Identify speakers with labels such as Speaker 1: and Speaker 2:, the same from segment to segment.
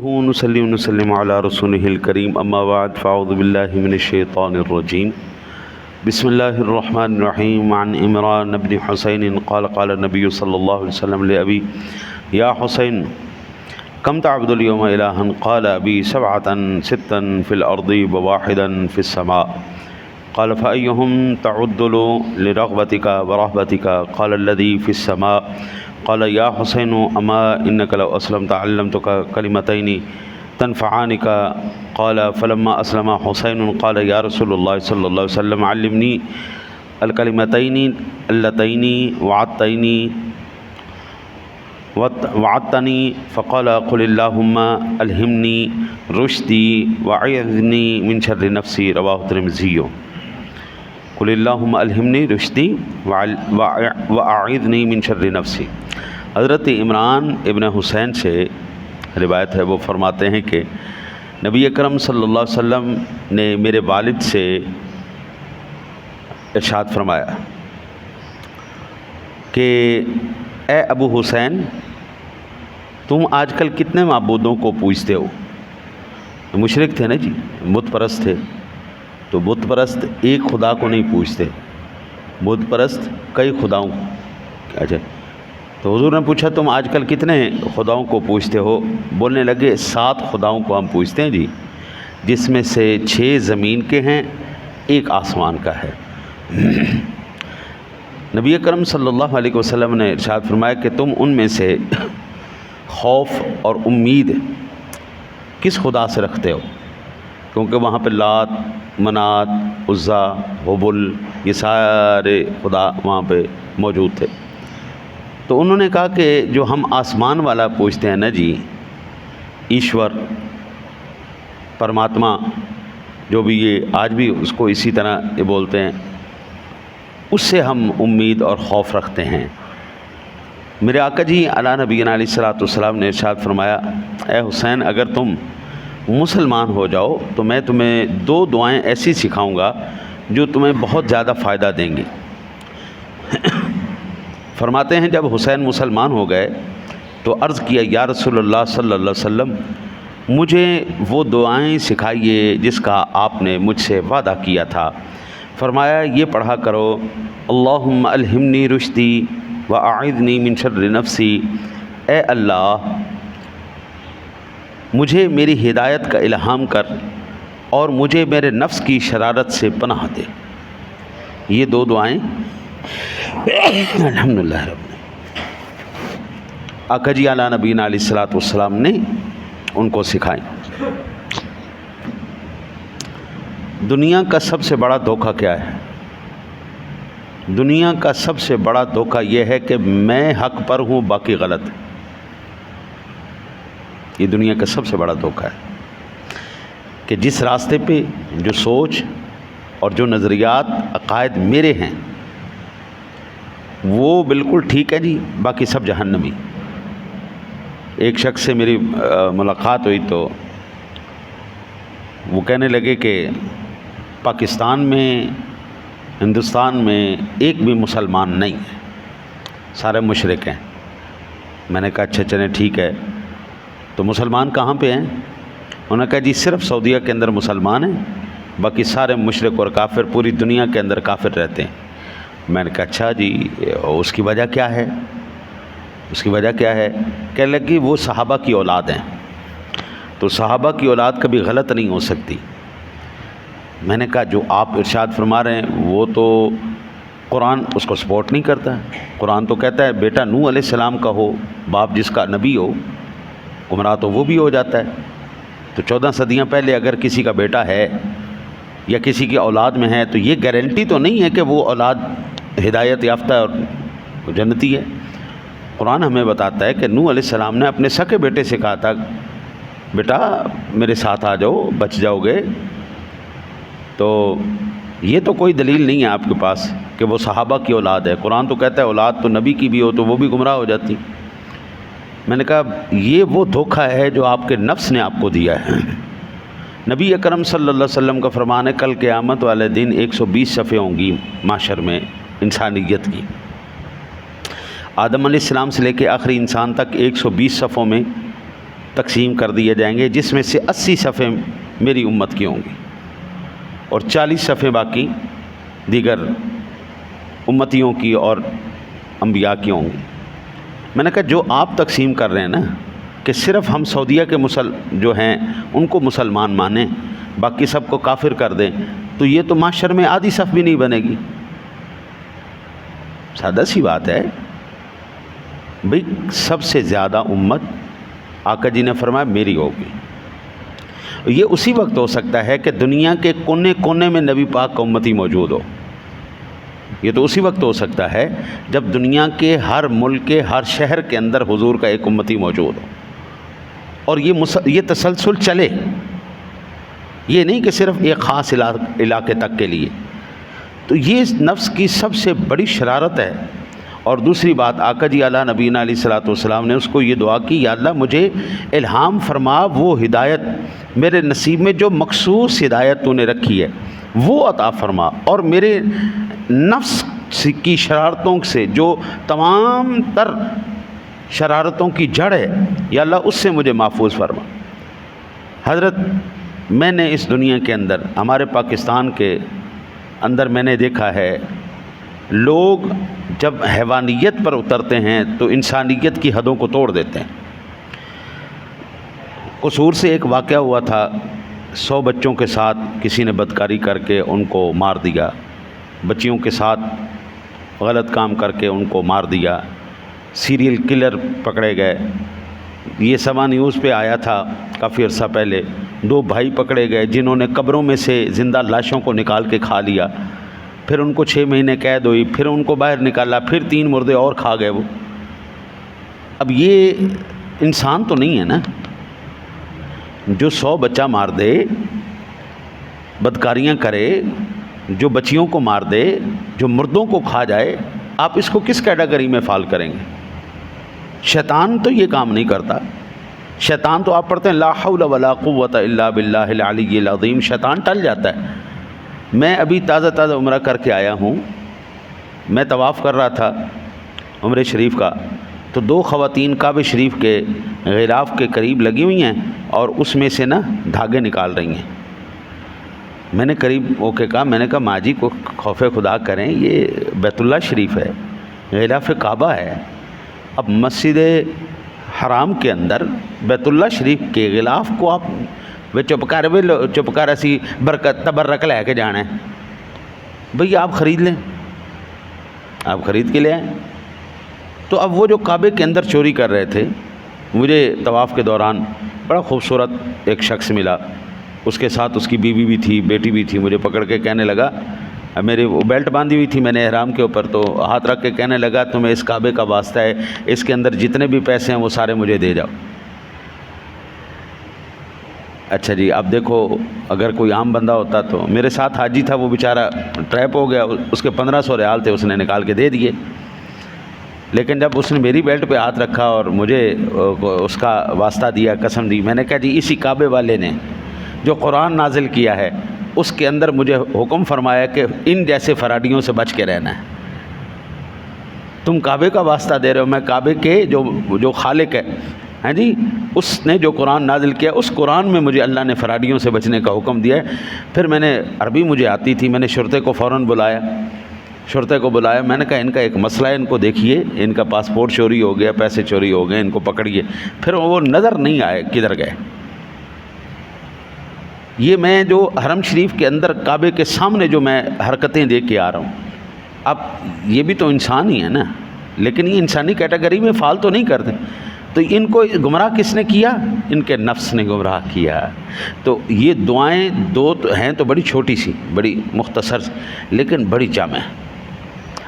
Speaker 1: نصلي ونسلم على رسوله الكريم أما بعد فأعوذ بالله من الشيطان الرجيم بسم الله الرحمن الرحيم عن عمران بن حسين قال النبي صلى الله عليه وسلم لأبي يا حسين كم تعبد اليوم إلها قال أبي 7 6 في الأرض وواحدا في السماء قال فأيهم تعد لرغبتك ورهبتك قال الذي في السماء قال يا حسين أما إنك لو أسلمت علمتك كلمتين تنفعانك قال فلما أسلم حسين قال يا رسول الله صلى الله عليه وسلم علمني الكلمتين اللتين وعدتني فقال قل اللهم ألهمني رشدي وأعذني من شر نفسي رواه الترمذي قل اللهم ألهمني رشدي وأعذني من شر نفسي۔ حضرت عمران ابن حسین سے روایت ہے، وہ فرماتے ہیں کہ نبی اکرم صلی اللہ علیہ وسلم نے میرے والد سے ارشاد فرمایا کہ اے ابو حسین، تم آج کل کتنے معبودوں کو پوجتے ہو؟ مشرک تھے نا جی، بت پرست تھے، تو بت پرست ایک خدا کو نہیں پوجتے، بت پرست کئی خداؤں کو۔ اچھا، تو حضور نے پوچھا تم آج کل کتنے خداؤں کو پوجتے ہو؟ بولنے لگے 7 خداؤں کو ہم پوجتے ہیں جی، جس میں سے 6 زمین کے ہیں، 1 آسمان کا ہے۔ نبی اکرم صلی اللہ علیہ وسلم نے ارشاد فرمایا کہ تم ان میں سے خوف اور امید کس خدا سے رکھتے ہو؟ کیونکہ وہاں پہ لات، منات، عزا، حبل، یہ سارے خدا وہاں پہ موجود تھے۔ تو انہوں نے کہا کہ جو ہم آسمان والا پوچھتے ہیں نا جی، ایشور، پرماتما، جو بھی یہ آج بھی اس کو اسی طرح یہ بولتے ہیں، اس سے ہم امید اور خوف رکھتے ہیں۔ میرے آقا جی علیٰ نبینا علیہ الصلوۃ والسلام نے ارشاد فرمایا اے حسین، اگر تم مسلمان ہو جاؤ تو میں تمہیں 2 دعائیں ایسی سکھاؤں گا جو تمہیں بہت زیادہ فائدہ دیں گی۔ فرماتے ہیں جب حسین مسلمان ہو گئے تو عرض کیا یا رسول اللہ صلی اللہ علیہ وسلم، مجھے وہ دعائیں سکھائیے جس کا آپ نے مجھ سے وعدہ کیا تھا۔ فرمایا یہ پڑھا کرو اللہم الہمنی رشدی واعذنی من شر نفسی، اے اللہ مجھے میری ہدایت کا الہام کر اور مجھے میرے نفس کی شرارت سے پناہ دے۔ یہ 2 دعائیں الحمدللہ رب آقا جی علیہ نبینا علیہ الصلوۃ والسلام نے ان کو سکھائیں۔ دنیا کا سب سے بڑا دھوکہ کیا ہے؟ دنیا کا سب سے بڑا دھوکہ یہ ہے کہ میں حق پر ہوں باقی غلط۔ یہ دنیا کا سب سے بڑا دھوکہ ہے کہ جس راستے پہ جو سوچ اور جو نظریات عقائد میرے ہیں وہ بالکل ٹھیک ہے جی، باقی سب جہنمی۔ ایک شخص سے میری ملاقات ہوئی تو وہ کہنے لگے کہ پاکستان میں، ہندوستان میں ایک بھی مسلمان نہیں ہے، سارے مشرک ہیں۔ میں نے کہا اچھا چلیں ٹھیک ہے، تو مسلمان کہاں پہ ہیں؟ انہوں نے کہا جی صرف سعودیہ کے اندر مسلمان ہیں، باقی سارے مشرک اور کافر پوری دنیا کے اندر کافر رہتے ہیں۔ میں نے کہا اچھا جی اس کی وجہ کیا ہے؟ اس کی وجہ کیا ہے؟ کہنے لگی وہ صحابہ کی اولاد ہیں، تو صحابہ کی اولاد کبھی غلط نہیں ہو سکتی۔ میں نے کہا جو آپ ارشاد فرما رہے ہیں وہ تو قرآن اس کو سپورٹ نہیں کرتا ہے۔ قرآن تو کہتا ہے بیٹا نوح علیہ السلام کا ہو، باپ جس کا نبی ہو، گمراہ تو وہ بھی ہو جاتا ہے۔ تو 14 صدیاں پہلے اگر کسی کا بیٹا ہے یا کسی کی اولاد میں ہے تو یہ گارنٹی تو نہیں ہے کہ وہ اولاد ہدایت یافتہ اور جنتی ہے۔ قرآن ہمیں بتاتا ہے کہ نوح علیہ السلام نے اپنے سکے بیٹے سے کہا تھا بیٹا میرے ساتھ آ جاؤ، بچ جاؤ گے۔ تو یہ تو کوئی دلیل نہیں ہے آپ کے پاس کہ وہ صحابہ کی اولاد ہے۔ قرآن تو کہتا ہے اولاد تو نبی کی بھی ہو تو وہ بھی گمراہ ہو جاتی۔ میں نے کہا یہ وہ دھوکہ ہے جو آپ کے نفس نے آپ کو دیا ہے۔ نبی اکرم صلی اللہ علیہ وسلم کا فرمان ہے کل قیامت والے دن 120 صفیں ہوں گی معاشر میں انسانیت کی۔ آدم علیہ السلام سے لے کے آخری انسان تک 120 صفوں میں تقسیم کر دیے جائیں گے، جس میں سے 80 صفحے میری امت کی ہوں گی اور 40 صفحے باقی دیگر امتیوں کی اور انبیاء کی ہوں گی۔ میں نے کہا جو آپ تقسیم کر رہے ہیں نا کہ صرف ہم سعودیہ کے جو ہیں ان کو مسلمان مانیں، باقی سب کو کافر کر دیں، تو یہ تو معاشر میں آدھی صف بھی نہیں بنے گی۔ سادہ سی بات ہے بھئی، سب سے زیادہ امت آقا جی نے فرمایا میری ہوگی۔ یہ اسی وقت ہو سکتا ہے کہ دنیا کے کونے کونے میں نبی پاک کا امتی موجود ہو۔ یہ تو اسی وقت ہو سکتا ہے جب دنیا کے ہر ملک کے ہر شہر کے اندر حضور کا ایک امتی موجود ہو اور یہ تسلسل چلے، یہ نہیں کہ صرف ایک خاص علاقے تک کے لیے۔ تو یہ نفس کی سب سے بڑی شرارت ہے۔ اور دوسری بات، آقا جی علیہ نبینا علیہ الصلوۃ والسلام نے اس کو یہ دعا کی، یا اللہ مجھے الہام فرما وہ ہدایت، میرے نصیب میں جو مخصوص ہدایت تو نے رکھی ہے وہ عطا فرما، اور میرے نفس کی شرارتوں سے جو تمام تر شرارتوں کی جڑ ہے، یا اللہ اس سے مجھے محفوظ فرما۔ حضرت میں نے اس دنیا کے اندر، ہمارے پاکستان کے اندر میں نے دیکھا ہے، لوگ جب حیوانیت پر اترتے ہیں تو انسانیت کی حدوں کو توڑ دیتے ہیں۔ قصور سے ایک واقعہ ہوا تھا، 100 بچوں کے ساتھ کسی نے بدکاری کر کے ان کو مار دیا، بچیوں کے ساتھ غلط کام کر کے ان کو مار دیا، سیریل کلر پکڑے گئے۔ یہ سما نیوز پہ آیا تھا کافی عرصہ پہلے، 2 بھائی پکڑے گئے جنہوں نے قبروں میں سے زندہ لاشوں کو نکال کے کھا لیا، پھر ان کو 6 مہینے قید ہوئی، پھر ان کو باہر نکالا، پھر 3 مردے اور کھا گئے وہ۔ اب یہ انسان تو نہیں ہے نا، جو 100 بچہ مار دے، بدکاریاں کرے، جو بچیوں کو مار دے، جو مردوں کو کھا جائے، آپ اس کو کس کیٹیگری میں فال کریں گے؟ شیطان تو یہ کام نہیں کرتا۔ شیطان تو آپ پڑھتے ہیں لا حول ولا قوت الا باللہ العلی العظیم، شیطان ٹل جاتا ہے۔ میں ابھی تازہ عمرہ کر کے آیا ہوں، میں طواف کر رہا تھا عمرہ شریف کا، تو 2 خواتین کعبہ شریف کے غلاف کے قریب لگی ہوئی ہیں اور اس میں سے نا دھاگے نکال رہی ہیں۔ میں نے قریب ہو کے کہا، میں نے کہا ماں جی کو خوف خدا کریں، یہ بیت اللہ شریف ہے، غلاف کعبہ ہے، اب مسجد حرام کے اندر بیت اللہ شریف کے غلاف کو آپ چپ کر ایسی برکت تبرک لے کے جانا ہے؟ بھئی آپ خرید لیں، آپ خرید کے لے آئیں۔ تو اب وہ جو کعبے کے اندر چوری کر رہے تھے، مجھے طواف کے دوران بڑا خوبصورت ایک شخص ملا، اس کے ساتھ اس کی بیوی بھی تھی، بیٹی بھی تھی، مجھے پکڑ کے کہنے لگا، میری وہ بیلٹ باندھی ہوئی تھی میں نے احرام کے اوپر، تو ہاتھ رکھ کے کہنے لگا تمہیں اس کعبے کا واسطہ ہے، اس کے اندر جتنے بھی پیسے ہیں وہ سارے مجھے دے جاؤ۔ اچھا جی، اب دیکھو اگر کوئی عام بندہ ہوتا تو، میرے ساتھ حاجی تھا، وہ بیچارہ ٹریپ ہو گیا، اس کے 1500 ریال تھے، اس نے نکال کے دے دیے۔ لیکن جب اس نے میری بیلٹ پہ ہاتھ رکھا اور مجھے اس کا واسطہ دیا، قسم دی، میں نے کہا جی اسی کعبے والے نے جو قرآن نازل کیا ہے اس کے اندر مجھے حکم فرمایا کہ ان جیسے فراڈیوں سے بچ کے رہنا ہے۔ تم کعبے کا واسطہ دے رہے ہو، میں کعبے کے جو خالق ہے، ہاں جی، اس نے جو قرآن نازل کیا، اس قرآن میں مجھے اللہ نے فراڈیوں سے بچنے کا حکم دیا ہے۔ پھر میں نے، عربی مجھے آتی تھی، میں نے شرطے کو فوراً بلایا، میں نے کہا ان کا ایک مسئلہ ہے، ان کو دیکھیے، ان کا پاسپورٹ چوری ہو گیا، پیسے چوری ہو گئے، ان کو پکڑیے۔ پھر وہ نظر نہیں آئے کدھر گئے۔ یہ میں جو حرم شریف کے اندر کعبے کے سامنے جو میں حرکتیں دیکھ کے آ رہا ہوں، اب یہ بھی تو انسان ہی ہے نا، لیکن یہ انسانی کیٹیگری میں فال تو نہیں کرتے۔ تو ان کو گمراہ کس نے کیا؟ ان کے نفس نے گمراہ کیا۔ تو یہ دعائیں 2 ہیں تو بڑی چھوٹی سی، بڑی مختصر سی، لیکن بڑی جامع ہے۔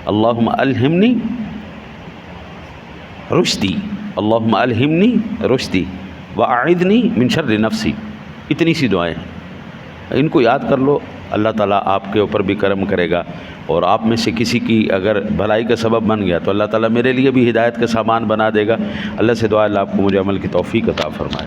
Speaker 1: اللہم الہمنی رشدی، اللہم الہمنی رشدی واعذنی من شر نفسی، اتنی سی دعائیں ہیں، ان کو یاد کر لو، اللہ تعالیٰ آپ کے اوپر بھی کرم کرے گا، اور آپ میں سے کسی کی اگر بھلائی کا سبب بن گیا تو اللہ تعالیٰ میرے لیے بھی ہدایت کا سامان بنا دے گا۔ اللہ سے دعا ہے اللہ آپ کو مجھے عمل کی توفیق عطا فرمائے۔